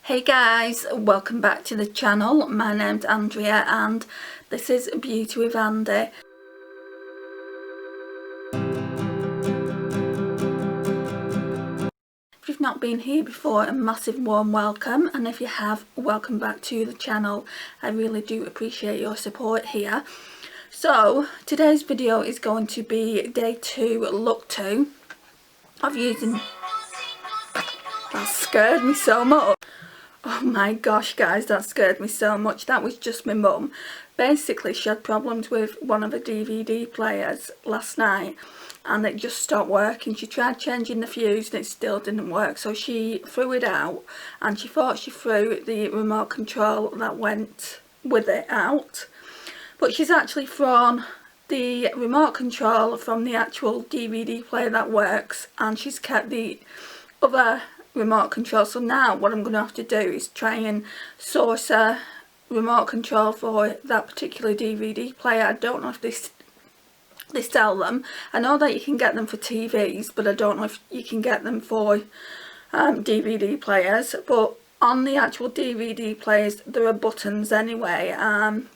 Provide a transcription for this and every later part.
Hey guys, welcome back to the channel. My name's Andrea and this is Beauty with Andy. If you've not been here before, a massive warm welcome, and if you have, welcome back to the channel. I really do appreciate your support here. So today's video is going to be day 2, look 2 of using... That scared me so much. Oh my gosh guys, that scared me so much. That was just my mum. Basically she had problems with one of the DVD players last night and it just stopped working. She tried changing the fuse and it still didn't work, so she threw it out and she thought she threw the remote control that went with it out, but she's actually thrown the remote control from the actual DVD player that works and she's kept the other remote control. So now what I'm going to have to do is try and source a remote control for that particular DVD player. I don't know if they sell them. I know that you can get them for TVs, but I don't know if you can get them for DVD players. But on the actual DVD players there are buttons anyway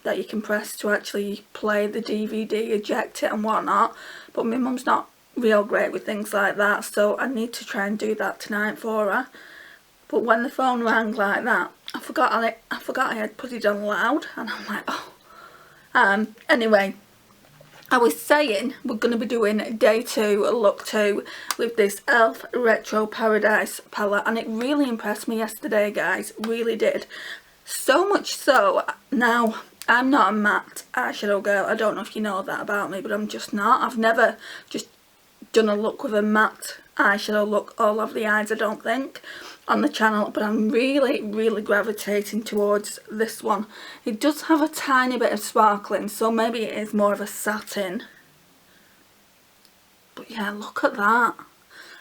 that you can press to actually play the DVD, eject it and whatnot, but my mum's not real great with things like that, so I need to try and do that tonight for her. But when the phone rang like that, I forgot I had put it on loud and I'm like, oh. Anyway, I was saying we're going to be doing day 2, look 2 with this e.l.f. Retro Paradise palette, and it really impressed me yesterday guys, really did. So much so, now I'm not a matte eyeshadow girl. I don't know if you know that about me, but I'm just not. I've never just done a look with a matte eyeshadow look all over the eyes, I don't think, on the channel, but I'm really gravitating towards this one. It does have a tiny bit of sparkling, so maybe it is more of a satin, but yeah, look at that.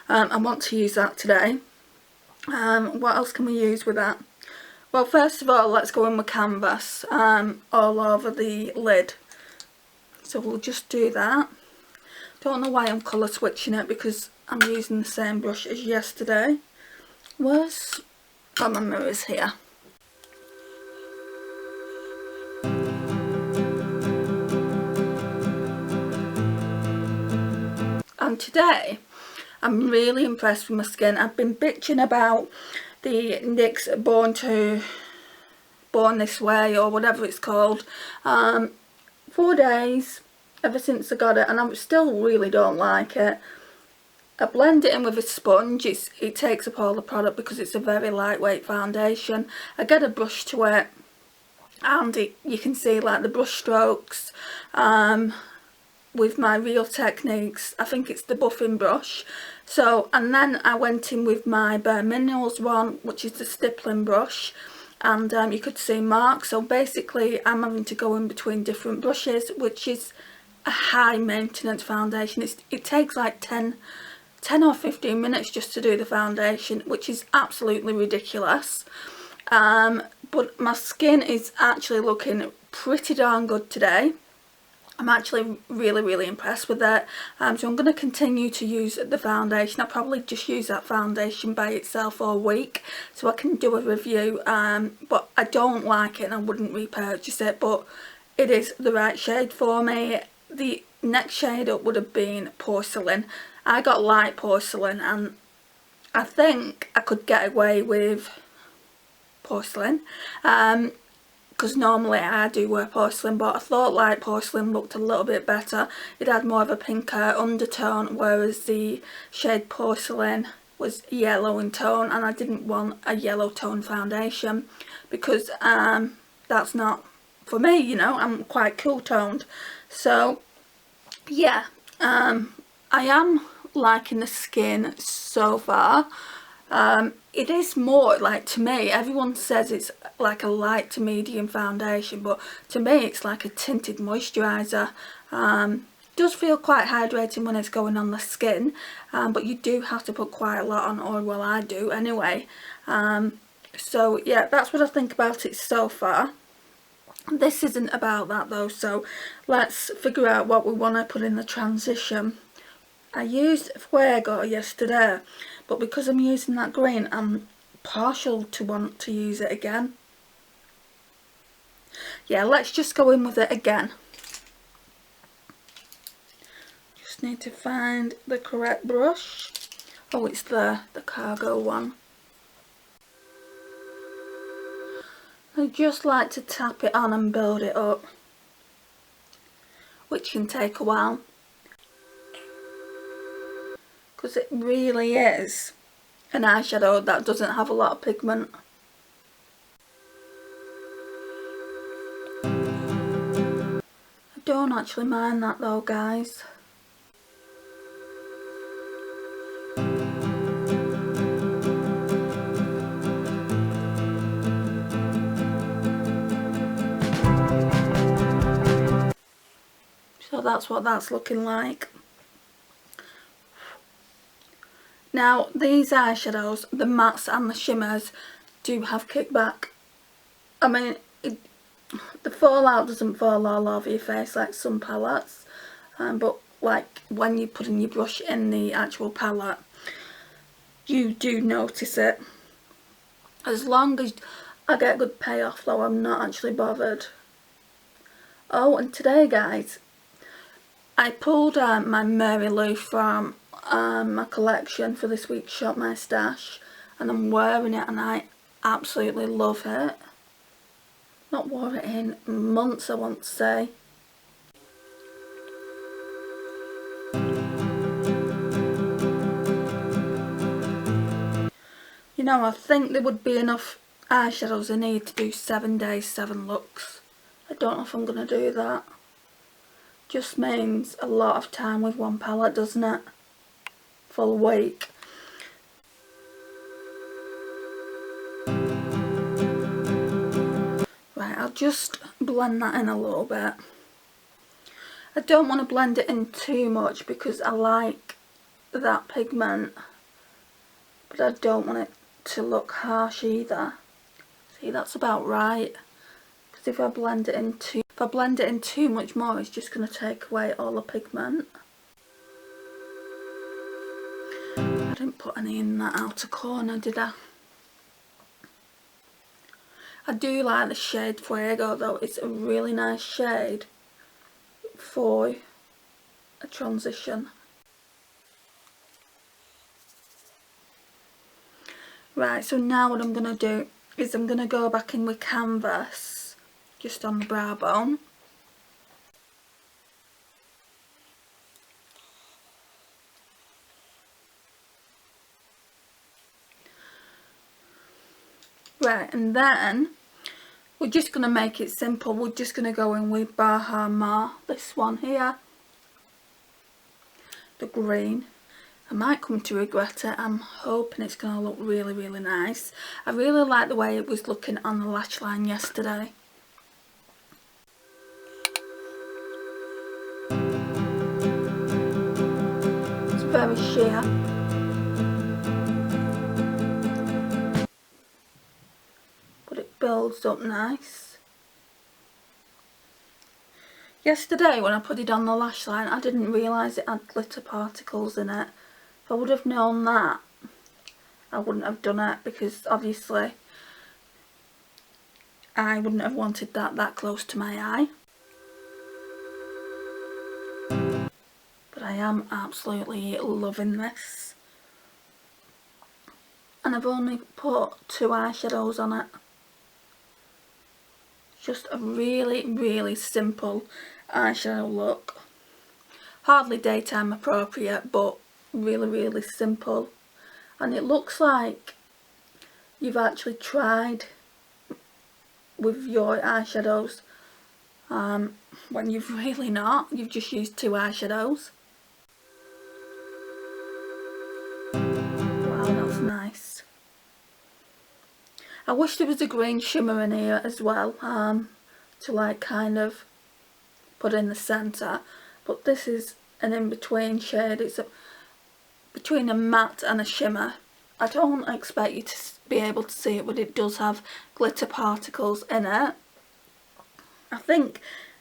I want to use that today. What else can we use with that? Well, first of all, let's go in with canvas all over the lid, so we'll just do that. Don't know why I'm colour switching it, because I'm using the same brush as yesterday. Where's... oh, my mirror's here. And today I'm really impressed with my skin. I've been bitching about the NYX Born This Way or whatever it's called 4 days ever since I got it, and I still really don't like it. I blend it in with a sponge. It takes up all the product because it's a very lightweight foundation. I get a brush to it and you can see like the brush strokes with my Real Techniques. I think it's the buffing brush. So, and then I went in with my Bare Minerals one, which is the stippling brush, and you could see marks. So basically I'm having to go in between different brushes, which is a high maintenance foundation. It takes like 10 or 15 minutes just to do the foundation, which is absolutely ridiculous. But my skin is actually looking pretty darn good today. I'm actually really impressed with it. So I'm going to continue to use the foundation. I'll probably just use that foundation by itself all week so I can do a review, but I don't like it and I wouldn't repurchase it, but it is the right shade for me. The next shade up would have been Porcelain. I got light Porcelain and I think I could get away with Porcelain because normally I do wear Porcelain, but I thought light Porcelain looked a little bit better. It had more of a pinker undertone, whereas the shade Porcelain was yellow in tone, and I didn't want a yellow tone foundation because that's not for me, you know. I'm quite cool toned. So yeah, I am liking the skin so far. It is more like, to me, everyone says it's like a light to medium foundation, but to me it's like a tinted moisturiser. Does feel quite hydrating when it's going on the skin, but you do have to put quite a lot on, or well, I do anyway. So yeah, that's what I think about it so far. This isn't about that though, so let's figure out what we want to put in the transition. I used Fuego yesterday, but because I'm using that green, I'm partial to want to use it again. Yeah, let's just go in with it again. Just need to find the correct brush. Oh, it's the cargo one. I just like to tap it on and build it up, which can take a while, because it really is an eyeshadow that doesn't have a lot of pigment. I don't actually mind that though, guys. So that's what that's looking like. Now these eyeshadows, the mattes and the shimmers, do have kickback. I mean, the fallout doesn't fall all over your face like some palettes, but like when you're putting your brush in the actual palette, you do notice it. As long as I get good payoff though, I'm not actually bothered. Oh, and today guys, I pulled my Mary Lou from my collection for this week's Shop My Stash, and I'm wearing it and I absolutely love it. Not wore it in months, I want to say. You know, I think there would be enough eyeshadows I need to do 7 days, 7 looks. I don't know if I'm going to do that. Just means a lot of time with one palette, doesn't it? Full week. Right, I'll just blend that in a little bit. I don't want to blend it in too much because I like that pigment, but I don't want it to look harsh either. See, that's about right. Because if I blend it in too much more, it's just going to take away all the pigment. I didn't put any in that outer corner, did I? I do like the shade Fuego though. It's a really nice shade for a transition. Right, so now what I'm going to do is I'm going to go back in with canvas just on the brow bone. Right, and then we're just going to make it simple. We're just going to go in with Bahama, this one here, the green. I might come to regret it. I'm hoping it's going to look really, really nice. I really like the way it was looking on the lash line yesterday. It's very sheer. But it builds up nice. Yesterday when I put it on the lash line, I didn't realise it had glitter particles in it. If I would have known that, I wouldn't have done it, because obviously I wouldn't have wanted that close to my eye. But I am absolutely loving this. And I've only put 2 eyeshadows on it. Just a really, really simple eyeshadow look. Hardly daytime appropriate, but really, really simple. And it looks like you've actually tried with your eyeshadows when you've really not. You've just used 2 eyeshadows. Wow, that's nice. I wish there was a green shimmer in here as well, to like kind of put in the centre, but this is an in-between shade. It's between a matte and a shimmer. I don't expect you to be able to see it, but it does have glitter particles in it. I think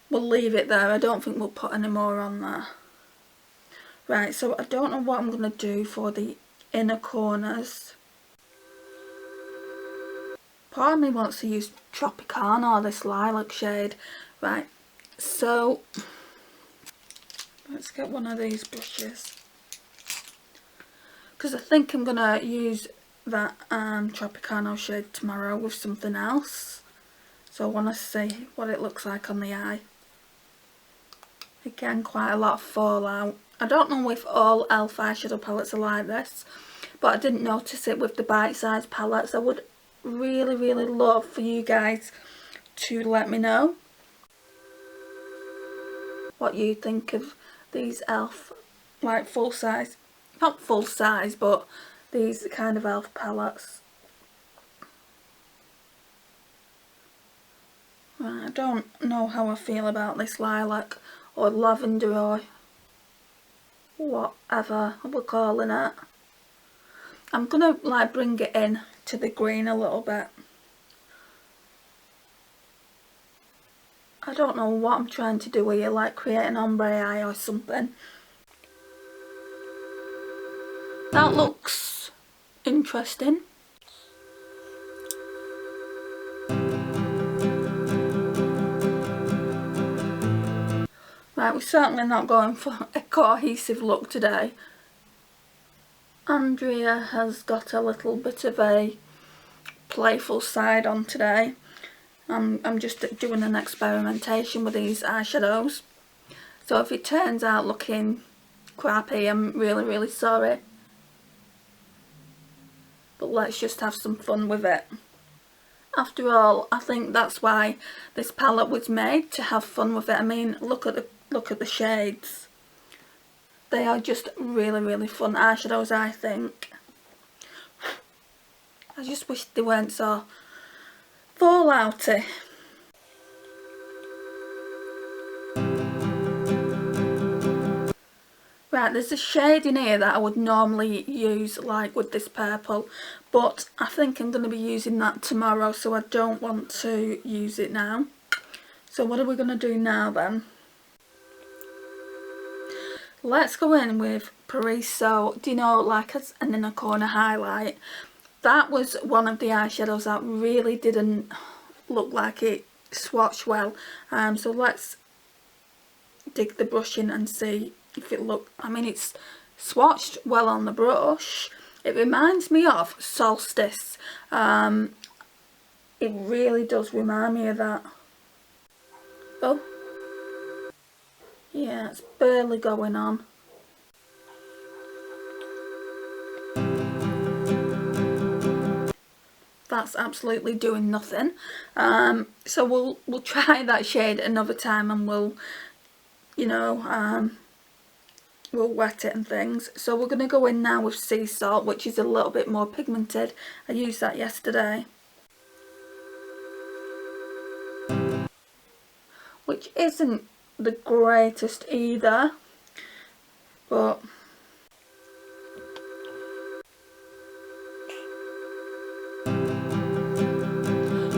we'll leave it there. I don't think we'll put any more on there. Right, so I don't know what I'm going to do for the inner corners. Part of me wants to use Tropicana or this lilac shade. Right, so let's get one of these brushes, because I think I'm going to use that Tropicana shade tomorrow with something else. So I want to see what it looks like on the eye. Again, quite a lot of fallout. I don't know if all e.l.f. eyeshadow palettes are like this, but I didn't notice it with the bite-sized palettes. I would really love for you guys to let me know what you think of these e.l.f. like full size, not full size, but these kind of e.l.f. palettes. Right, I don't know how I feel about this lilac or lavender or whatever we're calling it. I'm gonna like bring it in to the green a little bit. I don't know what I'm trying to do here, like create an ombre eye or something. That looks interesting. Right, we're certainly not going for a cohesive look today. Andrea has got a little bit of a playful side on today. I'm just doing an experimentation with these eyeshadows. So if it turns out looking crappy, I'm really sorry. But let's just have some fun with it. After all, I think that's why this palette was made, to have fun with it. I mean, look at the shades. They are just really fun eyeshadows, I think. I just wish they weren't so fallouty. Right, there's a shade in here that I would normally use, like with this purple, but I think I'm going to be using that tomorrow, so I don't want to use it now. So what are we going to do now then? Let's go in with Paris So, do you know, like an inner corner highlight. That was one of the eyeshadows that really didn't look like it swatched well. So let's dig the brush in and see if it look. I mean, it's swatched well on the brush. It reminds me of Solstice. It really does remind me of that. Oh, yeah, it's barely going on. That's absolutely doing nothing. So we'll try that shade another time, and we'll, you know, we'll wet it and things. So we're going to go in now with Sea Salt, which is a little bit more pigmented. I used that yesterday, which isn't the greatest either, but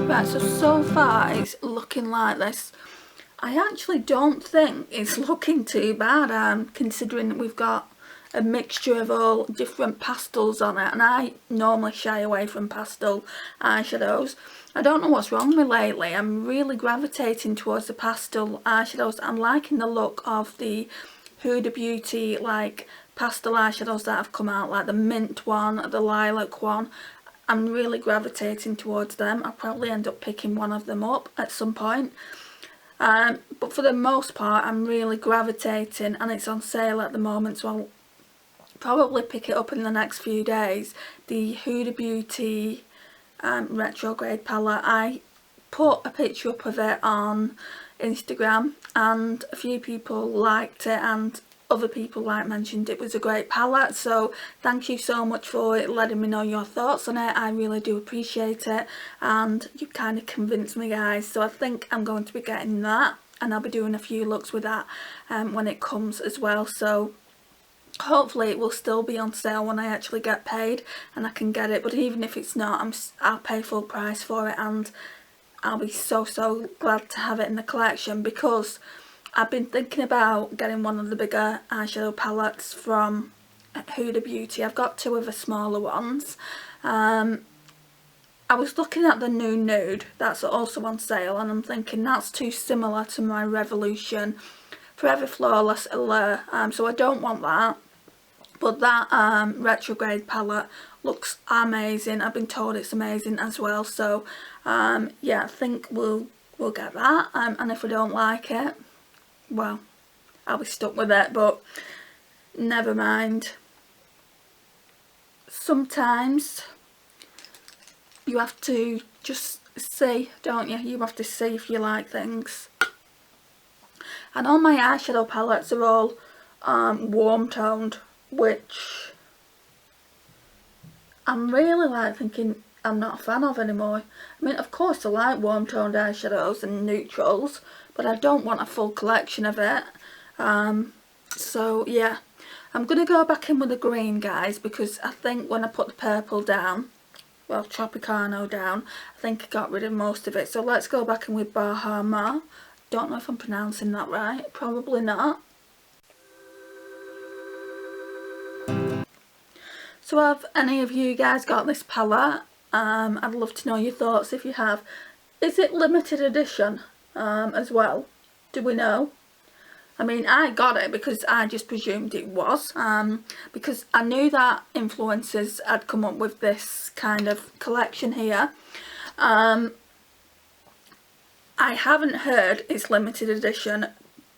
right, so far it's looking like this. I actually don't think it's looking too bad, considering that we've got a mixture of all different pastels on it, and I normally shy away from pastel eyeshadows. I don't know what's wrong with me lately. I'm really gravitating towards the pastel eyeshadows. I'm liking the look of the Huda Beauty like pastel eyeshadows that have come out, like the mint one, the lilac one. I'm really gravitating towards them. I'll probably end up picking one of them up at some point. But for the most part, I'm really gravitating, and it's on sale at the moment, so I'll probably pick it up in the next few days. The Huda Beauty retrograde palette. I put a picture up of it on Instagram, and a few people liked it, and other people mentioned it was a great palette. So thank you so much for letting me know your thoughts on it. I really do appreciate it, and you kind of convinced me, guys. So I think I'm going to be getting that, and I'll be doing a few looks with that when it comes as well. So hopefully it will still be on sale when I actually get paid and I can get it, but even if it's not, I'll pay full price for it, and I'll be so glad to have it in the collection, because I've been thinking about getting one of the bigger eyeshadow palettes from Huda Beauty. I've got two of the smaller ones, I was looking at the new nude that's also on sale, and I'm thinking that's too similar to my Revolution Forever Flawless Allure, so I don't want that. But that retrograde palette looks amazing. I've been told it's amazing as well, so yeah, I think we'll get that, and if I don't like it, well, I'll be stuck with it, but never mind. Sometimes you have to just see, don't you? You have to see if you like things. And all my eyeshadow palettes are all warm toned, which I'm really like thinking I'm not a fan of anymore. I mean, of course I like warm toned eyeshadows and neutrals, but I don't want a full collection of it. So yeah, I'm going to go back in with the green, guys, because I think when I put the purple down, well, Tropicano down, I think I got rid of most of it. So let's go back in with Bahama. Don't know if I'm pronouncing that right, probably not. So have any of you guys got this palette? I'd love to know your thoughts if you have. Is it limited edition as well? Do we know? I mean, I got it because I just presumed it was, because I knew that influencers had come up with this kind of collection here. I haven't heard it's limited edition,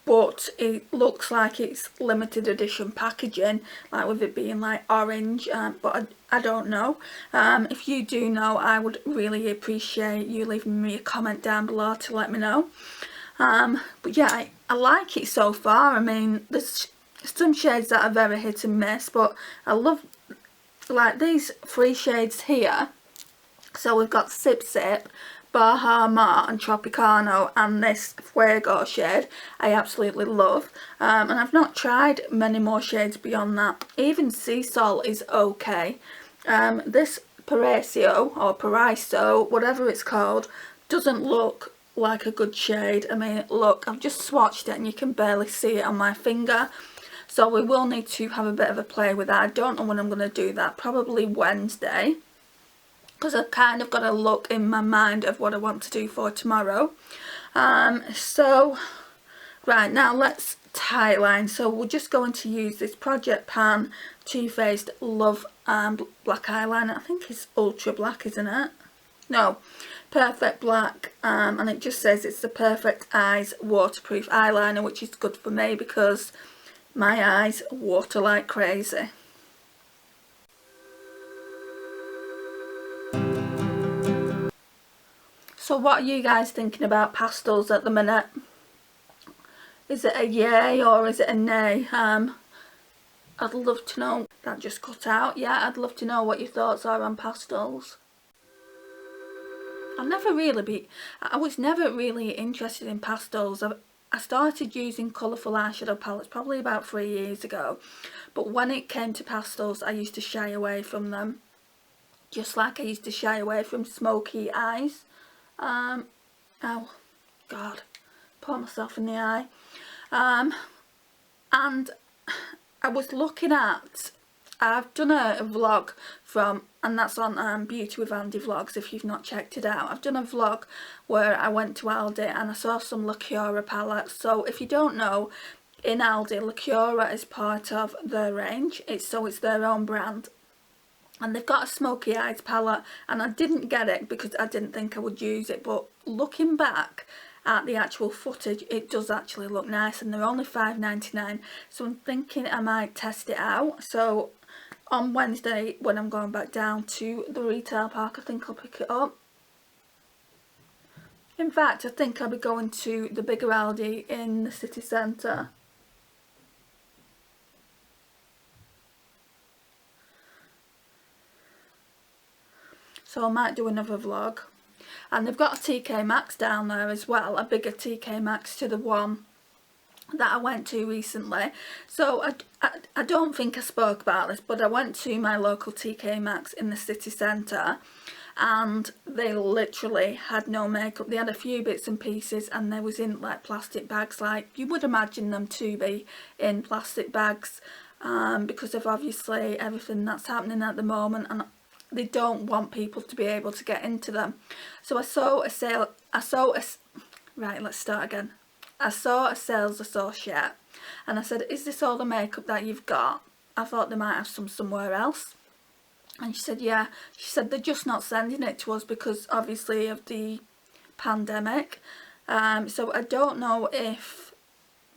but it looks like it's limited edition packaging, like with it being like orange, but I don't know. If you do know, I would really appreciate you leaving me a comment down below to let me know. But yeah, I like it so far. I mean, there's some shades that are very hit and miss, but I love like these three shades here. So we've got Sip Sip, Bahama and Tropicano, and this Fuego shade I absolutely love. And I've not tried many more shades beyond that. Even Sea Salt is okay. This Paraiso or Paraiso, whatever it's called, doesn't look like a good shade. I mean, look, I've just swatched it and you can barely see it on my finger, so we will need to have a bit of a play with that. I don't know when I'm going to do that, probably Wednesday, because I've kind of got a look in my mind of what I want to do for tomorrow. So right now let's tightline. So we're just going to use this Project Pan Too Faced Love black eyeliner. I think it's ultra black, isn't it? No, Perfect Black, and it just says it's the Perfect Eyes waterproof eyeliner, which is good for me because my eyes water like crazy. So what are you guys thinking about pastels at the minute? Is it a yay or is it a nay? I'd love to know. That just cut out. Yeah, I'd love to know what your thoughts are on pastels. I was never really interested in pastels. I started using colourful eyeshadow palettes probably about 3 years ago, but when it came to pastels I used to shy away from them, just like I used to shy away from smoky eyes. Oh god, put myself in the eye. And I was looking at, I've done a vlog from, and that's on Beauty with Andy vlogs if you've not checked it out. I've done a vlog where I went to Aldi and I saw some Lacura palettes. So if you don't know, in Aldi, Lacura is part of their range. It's their own brand. And they've got a smoky eyes palette, and I didn't get it because I didn't think I would use it, but looking back at the actual footage, it does actually look nice, and they're only £5.99, so I'm thinking I might test it out. So on Wednesday when I'm going back down to the retail park, I think I'll pick it up. In fact, I think I'll be going to the bigger Aldi in the city centre. So I might do another vlog. And they've got a TK Maxx down there as well, a bigger TK Maxx to the one that I went to recently. So I don't think I spoke about this, but I went to my local TK Maxx in the city centre, and they literally had no makeup. They had a few bits and pieces, and they was in like plastic bags, like you would imagine them to be in plastic bags, because of obviously everything that's happening at the moment. And they don't want people to be able to get into them. So I saw a sales associate, and I said, is this all the makeup that you've got? I thought they might have some somewhere else. And she said, yeah. She said they're just not sending it to us because obviously of the pandemic. So I don't know if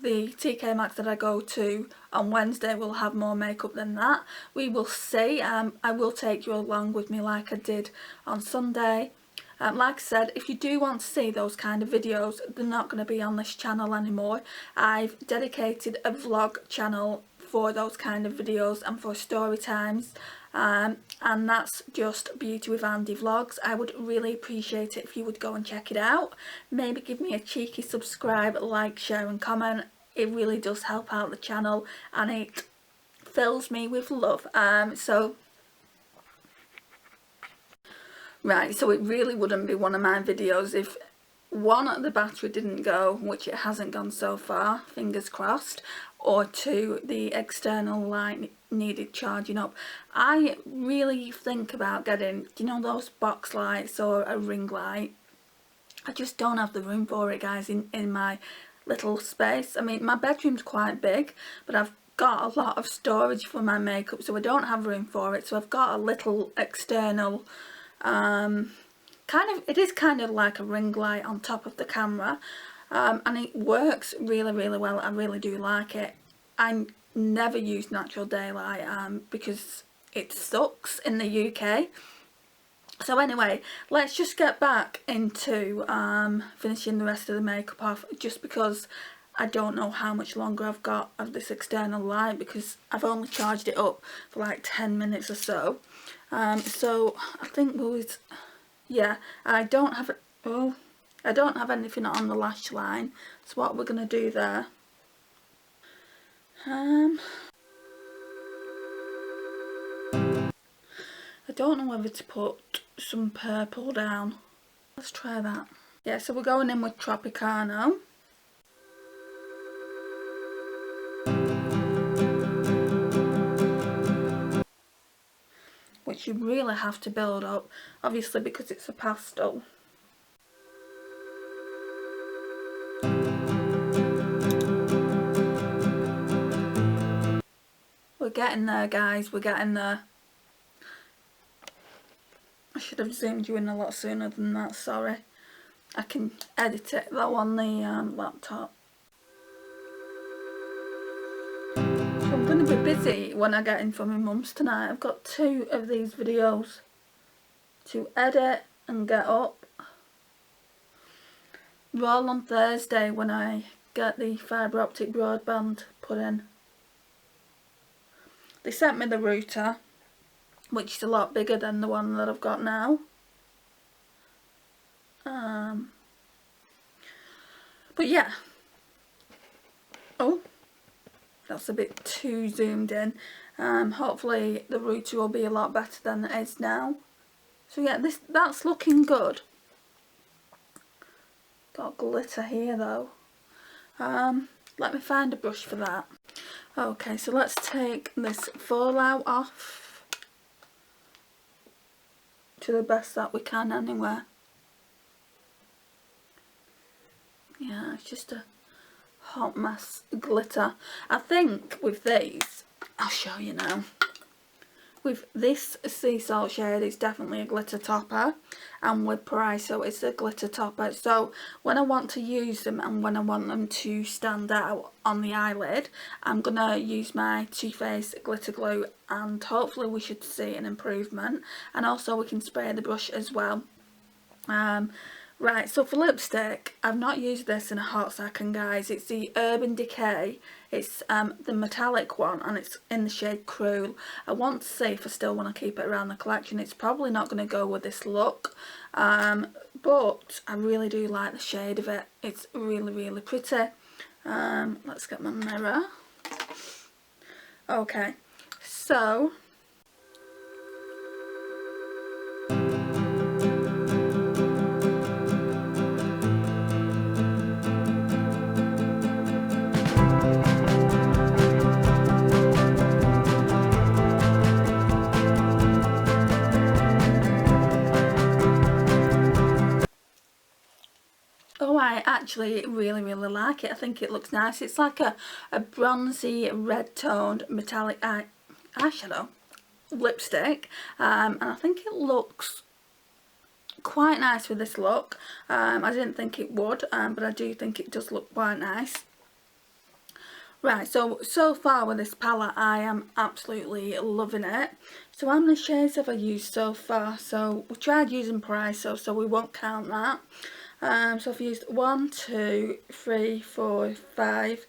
the TK Maxx that I go to on Wednesday will have more makeup than that. We will see. I will take you along with me like I did on Sunday. Like I said, if you do want to see those kind of videos, they're not going to be on this channel anymore. I've dedicated a vlog channel for those kind of videos and for story times, and that's just Beauty with Andy Vlogs. I would really appreciate it if you would go and check it out. Maybe give me a cheeky subscribe, like, share and comment. It really does help out the channel and it fills me with love. Right, so it really wouldn't be one of my videos if one, the battery didn't go, which it hasn't gone so far, fingers crossed, or two, the external light needed charging up. I really think about getting, you know, those box lights or a ring light. I just don't have the room for it, guys, in my little space. I mean, my bedroom's quite big, but I've got a lot of storage for my makeup, so I don't have room for it. So I've got a little external it is kind of like a ring light on top of the camera, and it works really well. I really do like it. I never use natural daylight because it sucks in the UK. So anyway, let's just get back into finishing the rest of the makeup off, just because I don't know how much longer I've got of this external light, because I've only charged it up for like 10 minutes or so. So I think I don't have anything on the lash line, so what we're going to do there, I don't know whether to put some purple down. Let's try that. Yeah, so we're going in with Tropicano. Which you really have to build up, obviously, because it's a pastel. We're getting there, guys, we're getting there. I should have zoomed you in a lot sooner than that, sorry. I can edit it though on the laptop. So I'm going to be busy when I get in from my mum's tonight. I've got 2 of these videos to edit and get up. Roll on Thursday when I get the fibre optic broadband put in. They sent me the router, which is a lot bigger than the one that I've got now. But yeah. Oh, that's a bit too zoomed in. Hopefully the router will be a lot better than it is now. So yeah, that's looking good. Got glitter here though. Let me find a brush for that. Okay, so let's take this fallout off to the best that we can anyway. Yeah, it's just a hot mess glitter. I think with these, I'll show you now. With this sea salt shade, it's definitely a glitter topper, and with Paraiso, it's a glitter topper. So when I want to use them and when I want them to stand out on the eyelid, I'm gonna use my Too Faced glitter glue, and hopefully we should see an improvement. And also we can spray the brush as well. Right, so for lipstick, I've not used this in a hot second, guys. It's the Urban Decay. It's the metallic one, and it's in the shade Cruel. I want to see if I still want to keep it around the collection. It's probably not going to go with this look, but I really do like the shade of it. It's really pretty. Let's get my mirror. Okay, so I actually really like it. I think it looks nice. It's like a bronzy red toned metallic eyeshadow lipstick, and I think it looks quite nice with this look. I didn't think it would, but I do think it does look quite nice. Right, so far with this palette I am absolutely loving it. So how many shades have I used so far? So we tried using Pastels, so we won't count that. So I've used 1, 2, 3, 4, 5,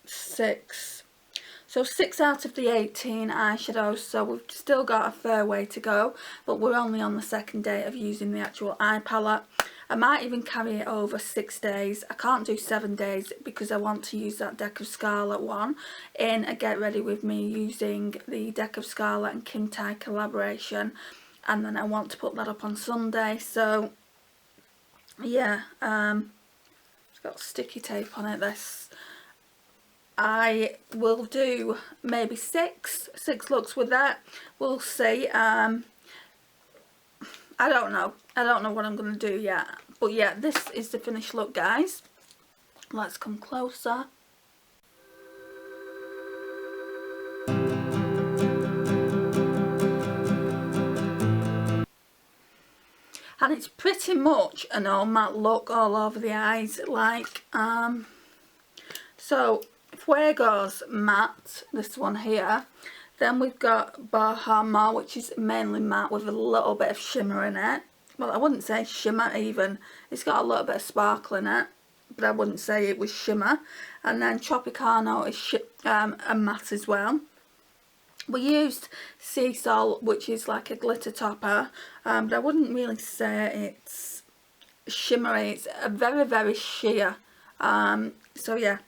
6. So 6 out of the 18 eyeshadows, so we've still got a fair way to go, but we're only on the second day of using the actual eye palette. I might even carry it over 6 days. I can't do 7 days because I want to use that Deck of Scarlet one in a Get Ready With Me using the Deck of Scarlet and Kim Tai collaboration, and then I want to put that up on Sunday. So yeah, it's got sticky tape on it, this. I will do maybe six looks with that. We'll see. I don't know what I'm going to do yet. But yeah, this is the finished look, guys. Let's come closer. And it's pretty much an all matte look all over the eyes, like, so Fuego's matte, this one here. Then we've got Bahama, which is mainly matte with a little bit of shimmer in it. Well, I wouldn't say shimmer even. It's got a little bit of sparkle in it, but I wouldn't say it was shimmer. And then Tropicano is a matte as well. We used Sea Salt, which is like a glitter topper, but I wouldn't really say it's shimmery. It's a very sheer. So yeah,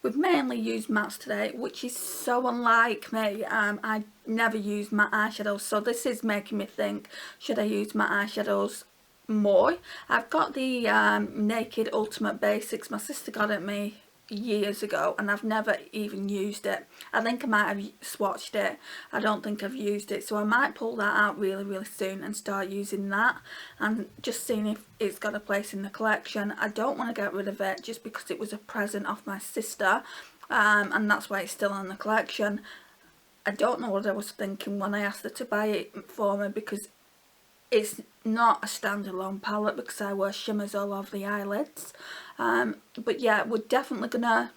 we've mainly used mattes today, which is so unlike me. I never use matte eyeshadows, so this is making me think, should I use matte eyeshadows more? I've got the Naked Ultimate Basics. My sister got it me years ago and I've never even used it. I think I might have swatched it. I don't think I've used it, so I might pull that out really soon and start using that and just seeing if it's got a place in the collection. I don't want to get rid of it just because it was a present off my sister, and that's why it's still in the collection. I don't know what I was thinking when I asked her to buy it for me, because it's not a standalone palette because I wear shimmers all over the eyelids. But yeah, we're definitely gonna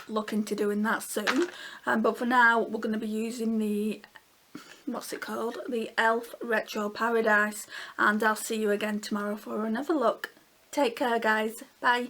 look into doing that soon. But for now, we're gonna be using the, what's it called? The e.l.f. Retro Paradise. And I'll see you again tomorrow for another look. Take care, guys. Bye.